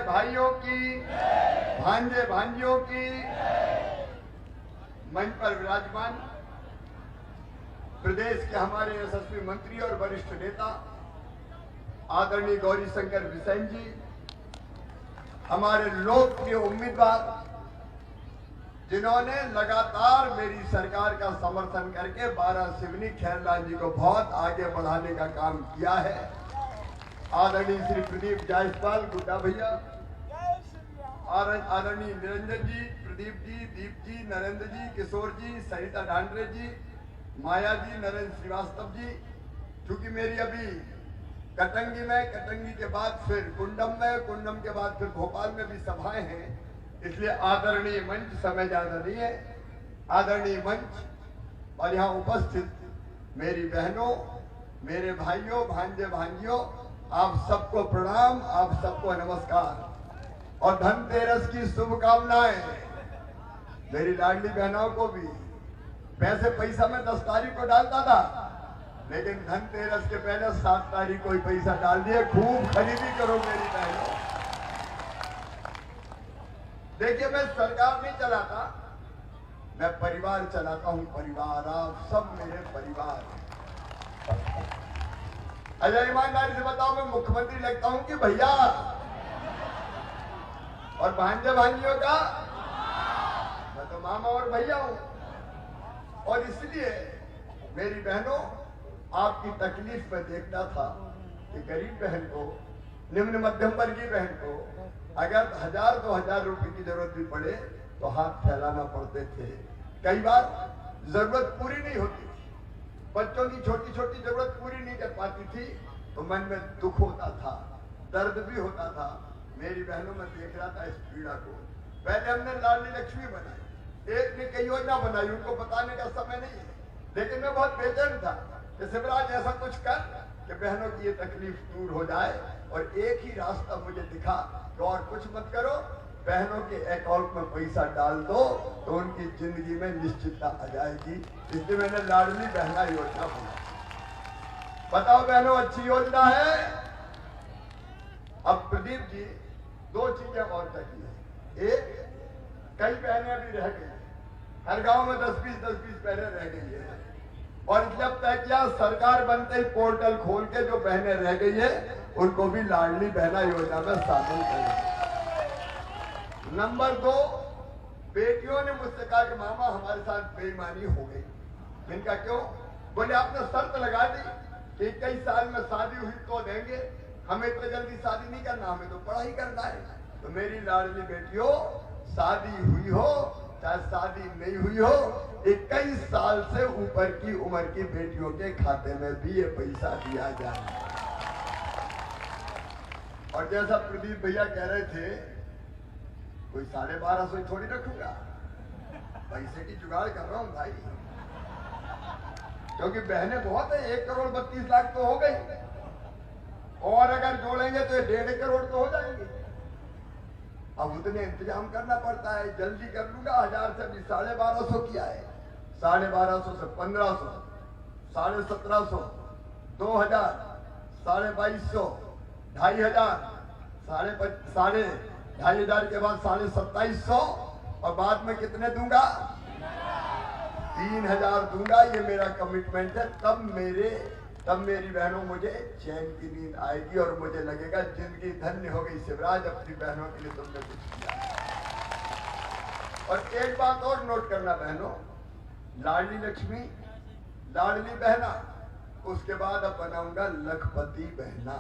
भाइयों की, भांजे भांजियों की, मंच पर विराजमान प्रदेश के हमारे यशस्वी मंत्री और वरिष्ठ नेता आदरणीय गौरीशंकर बिसेन जी, हमारे लोकप्रिय उम्मीदवार जिन्होंने लगातार मेरी सरकार का समर्थन करके 12 सिवनी खैरलाल जी को बहुत आगे बढ़ाने का काम किया है, आदरणीय श्री प्रदीप जायसवाल गुड्डा भैया, आदरणीय निरंजन जी, प्रदीप जी, दीप जी, नरेंद्र जी, किशोर जी, सरिता डांडरे जी, माया जी, नरेंद्र श्रीवास्तव जी। चूंकि मेरी अभी कटंगी में, कटंगी के बाद फिर कुंडम में, कुंडम के बाद फिर भोपाल में भी सभाएं हैं, इसलिए आदरणीय मंच समय ज्यादा नहीं है। आदरणीय मंच और यहाँ उपस्थित मेरी बहनों, मेरे भाइयों, भांजे भांजियों, आप सबको प्रणाम, आप सबको नमस्कार और धनतेरस की शुभकामनाएं। मेरी लाडली बहनों को भी पैसा मैं 10 तारीख को डालता था, लेकिन धनतेरस के पहले 7 तारीख को ही पैसा डाल दिए। खूब खरीदी करो मेरी बहनों। देखिए, मैं सरकार नहीं चलाता, मैं परिवार चलाता हूं। परिवार, आप सब मेरे परिवार। अजय ईमानदारी से बताओ, मैं मुख्यमंत्री लगता हूं कि भैया? और भांजे भांजियों का मैं तो मामा और भैया हूं। और इसलिए मेरी बहनों, आपकी तकलीफ में देखता था कि गरीब बहन को, निम्न मध्यम वर्गीय बहन को अगर 1000-2000 रुपए की जरूरत भी पड़े तो हाथ फैलाना पड़ते थे। कई बार जरूरत पूरी नहीं होती थी, बच्चों की छोटी छोटी जरूरत पूरी नहीं कर पाती थी, तो मन में दुख होता था, दर्द भी होता था। मेरी बहनों में देख रहा था इस पीड़ा को। पहले हमने लाडली लक्ष्मी बनाई, एक ने कई योजना बनाई, उनको बताने का समय नहीं है, लेकिन मैं बहुत बेचैन था कि शिवराज ऐसा कुछ कर कि बहनों की ये तकलीफ दूर हो जाए। और एक ही रास्ता मुझे दिखा कि और कुछ मत करो, बहनों के अकाउंट में पैसा डाल दो तो उनकी जिंदगी में निश्चितता आ जाएगी। इसलिए मैंने लाडली बहना योजना बनाई। बताओ बहनों, अच्छी योजना है। अब प्रदीप जी 2 चीजें और कही है। एक, कई बहनें अभी रह गई, हर गांव में 10-20 बहनें रह गई है, और इसलिए अब तय किया सरकार बनते ही पोर्टल खोल के जो बहनें रह गई है उनको भी लाडली बहना योजना में शामिल करें। नंबर 2, बेटियों ने मुझसे कहा कि मामा हमारे साथ बेईमानी हो गई। इनका क्यों? बोले आपने शर्त लगा दी कि 21 साल में शादी हुई तो देंगे, हमें इतनी जल्दी शादी नहीं करना, हमें तो पढ़ाई करना है। तो मेरी लाडली बेटियों, शादी हुई हो चाहे शादी नहीं हुई हो, 21 साल से ऊपर की उम्र की बेटियों के खाते में भी ये पैसा दिया जाए। और जैसा प्रदीप भैया कह रहे थे, कोई 1250 थोड़ी रखूंगा, पैसे की जुगाड़ कर रहा हूं भाई, क्योंकि बहनें बहुत है। 1,32,00,000 तो हो गई, और अगर जोड़ेंगे तो 1.5 करोड़ तो हो जाएंगे। अब उतने इंतजाम करना पड़ता है। जल्दी कर लूंगा, 1000 से अभी 1250 किया है, 1250 से 1500, 1750, 2000, 2250, 2500, 2500 के बाद 2750, और बाद में कितने दूंगा? 3000 दूंगा। ये मेरा कमिटमेंट है। तब मेरी बहनों मुझे चैन की नींद आएगी और मुझे लगेगा जिंदगी धन्य हो गई, शिवराज अपनी बहनों के लिए तुमने कुछ किया। और एक बात और नोट करना बहनों, लाडली लक्ष्मी, लाडली बहना, उसके बाद अब बनाऊंगा लखपति बहना।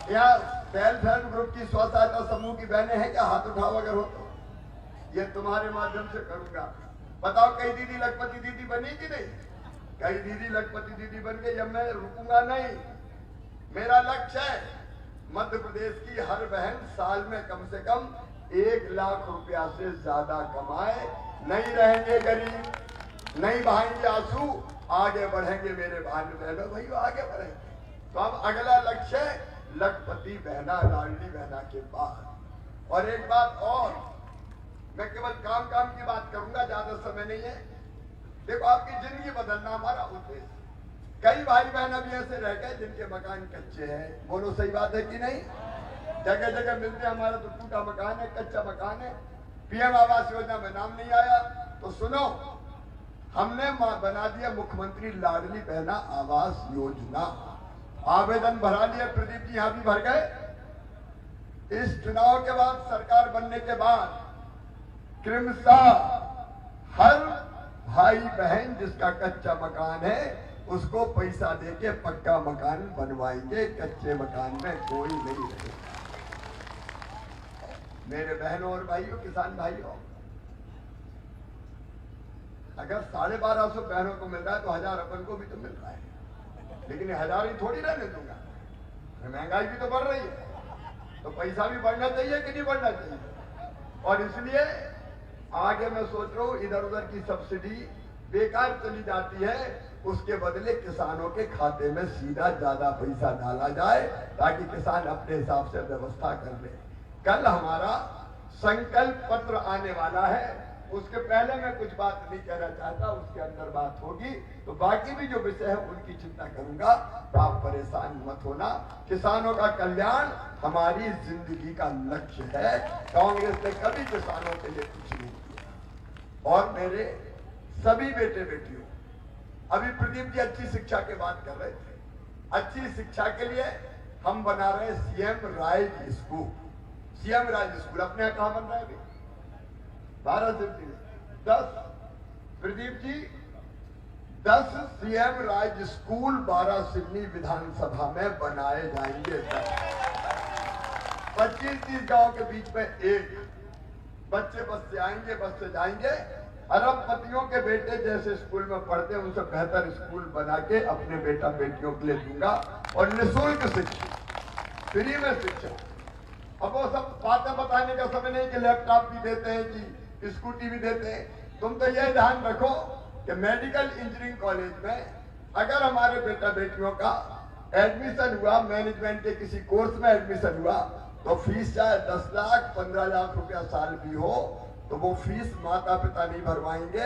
यहाँ सेल्फ हेल्प ग्रुप की स्व सहायता समूह की बहनें हैं क्या? हाथ उठाओ अगर हो तो। ये तुम्हारे माध्यम से करूंगा। बताओ, कई दीदी लखपति दीदी बनी कि नहीं? कई दीदी लखपति दीदी बन गई। अब मैं रुकूंगा नहीं। मेरा लक्ष्य है मध्य प्रदेश की हर बहन साल में कम से कम 1 लाख रुपया से ज्यादा कमाए। नहीं रहेंगे गरीब, नहीं बहाएंगे आंसू, आगे बढ़ेंगे मेरे भाई बहनों, भाई आगे बढ़ेंगे। तो अब अगला लक्ष्य है लखपति बहना, लाडली बहना के बाद। और एक बात और, मैं केवल काम की बात करूंगा, ज्यादा समय नहीं है। देखो, आपकी जिंदगी बदलना हमारा उद्देश्य। कई भाई बहन अभी ऐसे रह गए जिनके मकान कच्चे हैं। बोलो सही बात है कि नहीं? जगह जगह मिलते हैं, हमारा तो टूटा मकान है, कच्चा मकान है, पीएम आवास योजना में नाम नहीं आया। तो सुनो, हमने बना दिया मुख्यमंत्री लाडली बहना आवास योजना, आवेदन भरा लिया। प्रदीप जी यहाँ भी भर गए। इस चुनाव के बाद, सरकार बनने के बाद क्रमशः हर भाई बहन जिसका कच्चा मकान है उसको पैसा देके पक्का मकान बनवाएंगे, कच्चे मकान में कोई नहीं रहेगा। मेरे बहनों और भाइयों, किसान भाइयों, अगर 1250 बहनों को मिल रहा है तो 1000 अपन को भी तो मिल रहा है, लेकिन 1000 ही थोड़ी रहने दूंगा, महंगाई भी तो बढ़ रही है, तो पैसा भी बढ़ना चाहिए कि नहीं बढ़ना चाहिए। और इसलिए आगे मैं सोच रहा हूं, इधर उधर की सब्सिडी बेकार चली जाती है, उसके बदले किसानों के खाते में सीधा ज्यादा पैसा डाला जाए ताकि किसान अपने हिसाब से व्यवस्था कर ले। कल हमारा संकल्प पत्र आने वाला है, उसके पहले मैं कुछ बात नहीं कहना चाहता, उसके अंदर बात होगी, तो बाकी भी जो विषय है उनकी चिंता करूंगा। आप परेशान मत होना, किसानों का कल्याण हमारी जिंदगी का लक्ष्य है। कांग्रेस ने कभी किसानों के लिए कुछ नहीं किया। और मेरे सभी बेटे बेटियों, अभी प्रदीप जी अच्छी शिक्षा की बात कर रहे थे, अच्छी शिक्षा के लिए हम बना रहे हैं CM rise school. CM rise school अपने यहां कहां बन रहा है अभी? 12 सिटी में 10, Pradeep ji 10 CM rise school 12 Seoni विधानसभा में बनाए जाएंगे। 25-30 गांव के बीच में एक बच्चे बस से आएंगे, बस से जाएंगे। अरबपतियों के बेटे जैसे स्कूल में पढ़ते हैं उनसे बेहतर स्कूल बना के अपने बेटा बेटियों के लिए दूंगा, और निःशुल्क शिक्षा, फ्री में शिक्षा। अब वो सब बातें बताने का समय नहीं कि लैपटॉप भी देते हैं कि स्कूटी भी देते हैं। तुम तो ये ध्यान रखो कि मेडिकल इंजीनियरिंग कॉलेज में अगर हमारे बेटा बेटियों का एडमिशन हुआ, मैनेजमेंट के किसी कोर्स में एडमिशन हुआ, तो फीस चाहे 10 लाख 15 लाख रुपया साल भी हो, तो वो फीस माता पिता नहीं भरवाएंगे,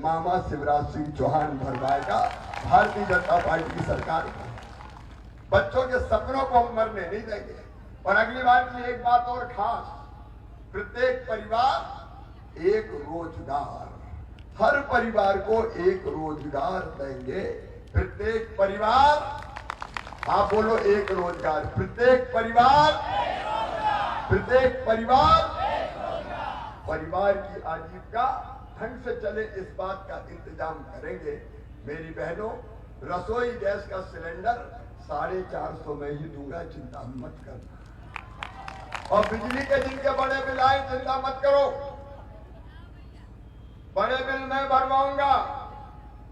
मामा शिवराज सिंह चौहान भरवाएगा, भारतीय जनता पार्टी की सरकार। बच्चों के सपनों को हम मरने नहीं देंगे। और अगली बार की एक बात और खास, प्रत्येक परिवार एक रोजगार, हर परिवार को एक रोजगार देंगे। प्रत्येक परिवार, आप बोलो एक रोजगार, प्रत्येक परिवार, प्रत्येक परिवार, परिवार की आजीविका ढंग से चले, इस बात का इंतजाम करेंगे। मेरी बहनों, रसोई गैस का सिलेंडर 450 में ही दूंगा, चिंता मत करना। और बिजली के जिनके बड़े बिल आए, चिंता मत करो, बड़े बिल मैं भरवाऊंगा।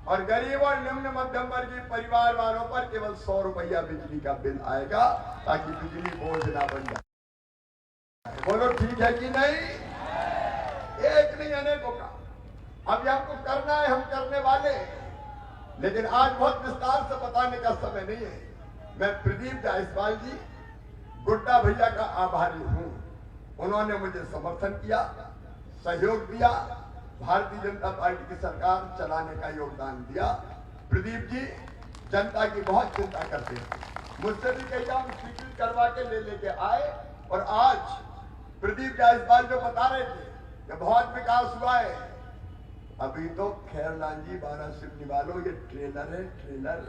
और गरीब और निम्न मध्यम वर्गीय परिवार वालों पर केवल 100 रुपया बिजली का बिल आएगा, ताकि बिजली बोझ ना बन जाए। बोलो ठीक है कि नहीं? एक नहीं अनेकों का। अभी हमको करना है, हम करने वाले, लेकिन आज बहुत विस्तार से बताने का समय नहीं है। मैं प्रदीप जायसवाल जी, गुड्डा भैया का आभारी हूं। उन्होंने मुझे समर्थन किया, सहयोग दिया, भारतीय जनता पार्टी की सरकार चलाने का योगदान दिया। प्रदीप जी जनता की बहुत चिंता करते हैं, मुझसे भी कई काम स्वीकृत करवा के लेके आए। और आज प्रदीप जायसवाल जो बता रहे थे कि बहुत विकास हुआ है, अभी तो खैरलाल जी 12 सिवनी वालों, ये ट्रेलर है, ट्रेलर।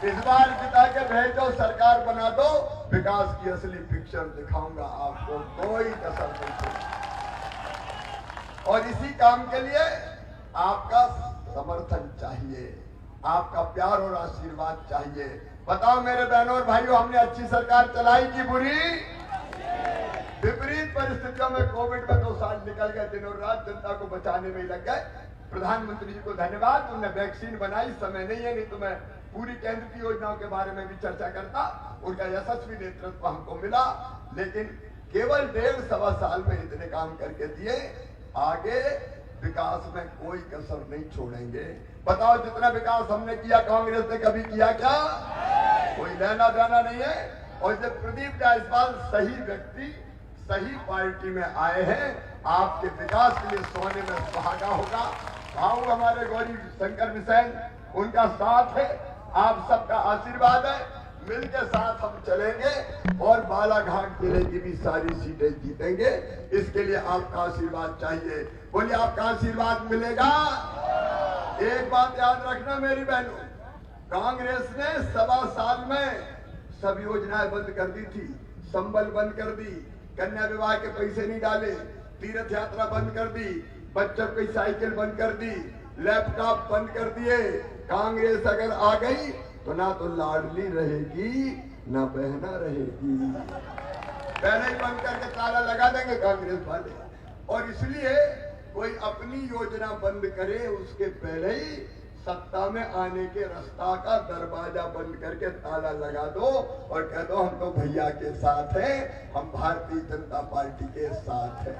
इस बार जिता के भेजो, सरकार बना दो, विकास की असली पिक्चर दिखाऊंगा आपको, कोई कसर नहीं छोड़ूंगा। और इसी काम के लिए आपका समर्थन चाहिए, आपका प्यार और आशीर्वाद चाहिए। बताओ मेरे बहनों और भाइयों, हमने अच्छी सरकार चलाई कि बुरी? विपरीत परिस्थितियों में कोविड में 2 साल निकल गए, दिनों रात जनता को बचाने में लग गए। प्रधानमंत्री जी को धन्यवाद, उन्होंने वैक्सीन बनाई। समय नहीं है, नहीं तो मैं पूरी केंद्र की योजनाओं के बारे में भी चर्चा करता। उनका यशस्वी नेतृत्व हमको मिला, लेकिन केवल 1.5-1.25 साल में इतने काम करके दिए। आगे विकास में कोई कसर नहीं छोड़ेंगे। बताओ, जितना विकास हमने किया कांग्रेस ने कभी किया क्या? कोई लेना देना नहीं है। और जब प्रदीप जायसवाल सही व्यक्ति सही पार्टी में आए हैं, आपके विकास के लिए सोने में सुहागा होगा। भाऊ हमारे गौरी शंकर बिसेन, उनका साथ है, आप सबका आशीर्वाद है। मिल के साथ हम चलेंगे और बालाघाट जिले की भी सारी सीटें जीतेंगे। इसके लिए आपका आशीर्वाद चाहिए। बोलिए, आपका आशीर्वाद मिलेगा? एक बात याद रखना मेरी बहनों, कांग्रेस ने 1.25 साल में सब योजनाएं बंद कर दी थी। संबल बंद कर दी, कन्या विवाह के पैसे नहीं डाले, तीर्थ यात्रा बंद कर दी, बच्चों की साइकिल बंद कर दी, लैपटॉप बंद कर दिए। कांग्रेस अगर आ गई तो ना तो लाडली रहेगी ना बहना रहेगी। पहले ही बंद करके ताला लगा देंगे कांग्रेस वाले। और इसलिए कोई अपनी योजना बंद करे उसके पहले ही सत्ता में आने के रास्ता का दरवाजा बंद करके ताला लगा दो और कह दो हम तो भैया के साथ हैं, हम भारतीय जनता पार्टी के साथ हैं।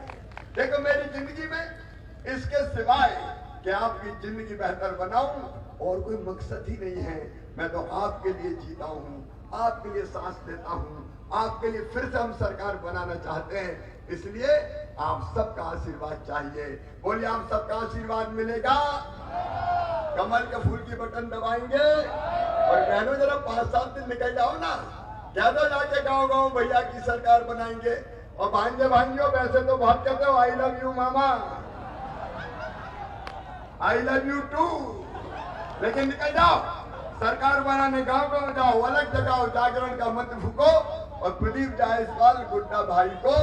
देखो मेरी जिंदगी में इसके सिवाय कि आपकी जिंदगी बेहतर बनाऊं और कोई मकसद ही नहीं है। मैं तो आपके लिए जीता हूं, आपके लिए सांस लेता हूं, आपके लिए फिर से हम सरकार बनाना चाहते हैं। इसलिए आप सबका आशीर्वाद चाहिए। बोलिए, आप सबका आशीर्वाद मिलेगा? कमल के फूल की बटन दबाएंगे। और बहनों जरा 5-7 दिन निकल जाओ ना, कह दो जाके गाँव गाँव भैया की सरकार बनाएंगे। और भांजे भांजियों वैसे तो बहुत कहते हो आई लव यू मामा, आई लव यू टू, लेकिन निकल जाओ सरकार बनाने, गांव गांव जाओ, अलग जगाओ, जागरण का मंत्र फूको और प्रदीप जायसवाल गुड्डा भाई को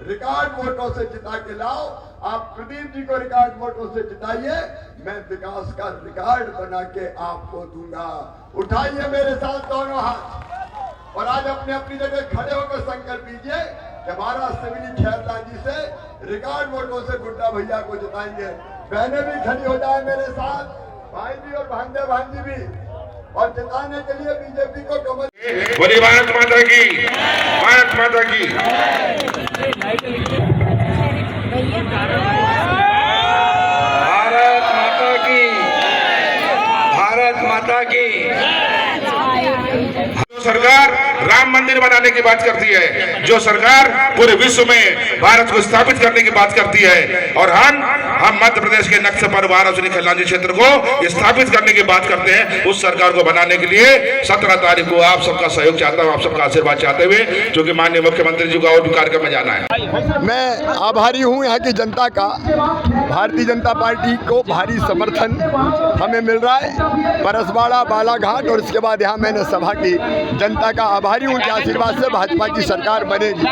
रिकॉर्ड वोटों से जिता के लाओ। आप प्रदीप जी को रिकॉर्ड वोटों से जिताइए, मैं विकास का रिकॉर्ड बना के आपको दूंगा। उठाइए मेरे साथ दोनों हाथ और आज अपने अपनी जगह खड़े होकर संकल्प लीजिए कि 12 सिविली खैरला जी से रिकॉर्ड वोटों से गुड्डा भैया को जिताएंगे। बहनें भी खड़ी हो जाए मेरे साथ, भाई भी और भांजे भांजी भी, और जिताने के लिए बीजेपी को कमल। बोलिए भारत माता की, भारत माता की। भारत माता की, भारत माता की। सरकार राम मंदिर बनाने की बात करती है, जो सरकार पूरे विश्व में भारत को स्थापित करने की बात करती है, और हम मध्य प्रदेश के नक्शे पर वाराणसी खिलनाजी क्षेत्र को स्थापित करने की बात करते हैं। उस सरकार को बनाने के लिए 17 तारीख को आप सबका सहयोग चाहता हूं, आप सबका आशीर्वाद चाहते हुए, क्योंकि माननीय मुख्यमंत्री जी को और भी कार्यक्रम में जाना है। मैं आभारी हूं यहाँ की जनता का। भारतीय जनता पार्टी को भारी समर्थन हमें मिल रहा है, परसवाड़ा, बालाघाट और इसके बाद यहाँ मैंने सभा की। जनता का आभारी हूं कि आशीर्वाद से भाजपा की सरकार बनेगी।